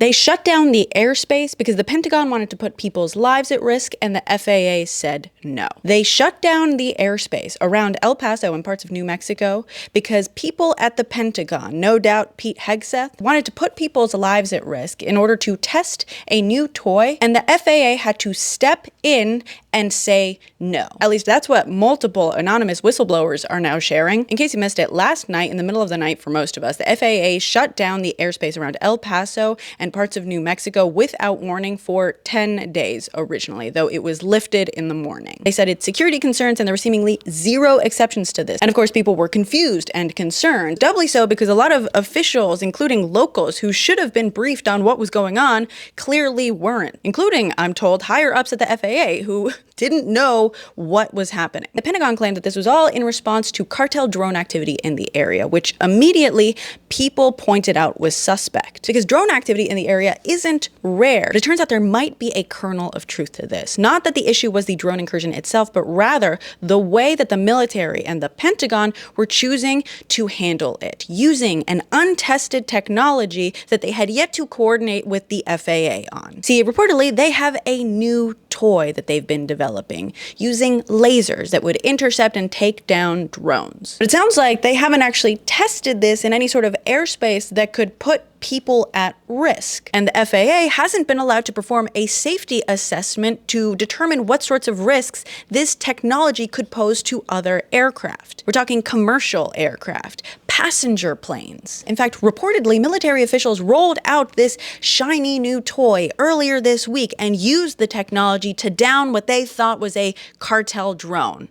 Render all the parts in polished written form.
They shut down the airspace because the Pentagon wanted to put people's lives at risk and the FAA said no. They shut down the airspace around El Paso and parts of New Mexico because people at the Pentagon, no doubt Pete Hegseth, wanted to put people's lives at risk in order to test a new toy, and the FAA had to step in and say no. At least that's what multiple anonymous whistleblowers are now sharing. In case you missed it, last night, in the middle of the night for most of us, the FAA shut down the airspace around El Paso and parts of New Mexico without warning for 10 days originally, though it was lifted in the morning. They cited security concerns and there were seemingly zero exceptions to this. And of course, people were confused and concerned, doubly so because a lot of officials, including locals who should have been briefed on what was going on, clearly weren't, including, I'm told, higher ups at the FAA who didn't know what was happening. The Pentagon claimed that this was all in response to cartel drone activity in the area, which immediately people pointed out was suspect because drone activity in the area isn't rare. But it turns out there might be a kernel of truth to this. Not that the issue was the drone incursion itself, but rather the way that the military and the Pentagon were choosing to handle it, using an untested technology that they had yet to coordinate with the FAA on. See, reportedly, they have a new toy that they've been developing using lasers that would intercept and take down drones. But it sounds like they haven't actually tested this in any sort of airspace that could put people at risk. And the FAA hasn't been allowed to perform a safety assessment to determine what sorts of risks this technology could pose to other aircraft. We're talking commercial aircraft, passenger planes. In fact, reportedly, military officials rolled out this shiny new toy earlier this week and used the technology to down what they thought was a cartel drone,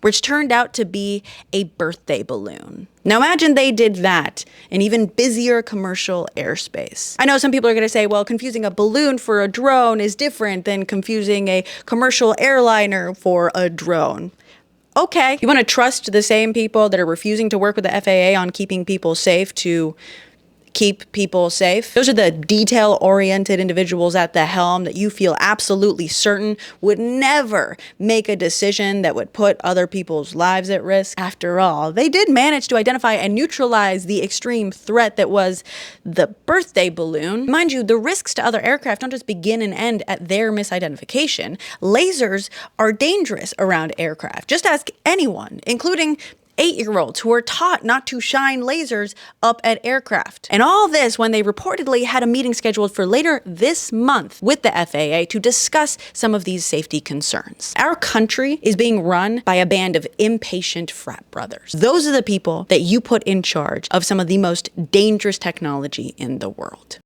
which turned out to be a birthday balloon. Now imagine they did that in even busier commercial airspace. I know some people are gonna say, well, confusing a balloon for a drone is different than confusing a commercial airliner for a drone. Okay, you wanna trust the same people that are refusing to work with the FAA on keeping people safe to keep people safe? Those are the detail-oriented individuals at the helm that you feel absolutely certain would never make a decision that would put other people's lives at risk. After all, they did manage to identify and neutralize the extreme threat that was the birthday balloon. Mind you, the risks to other aircraft don't just begin and end at their misidentification. Lasers are dangerous around aircraft. Just ask anyone, including 8-year-olds who were taught not to shine lasers up at aircraft. And all this when they reportedly had a meeting scheduled for later this month with the FAA to discuss some of these safety concerns. Our country is being run by a band of impatient frat brothers. Those are the people that you put in charge of some of the most dangerous technology in the world.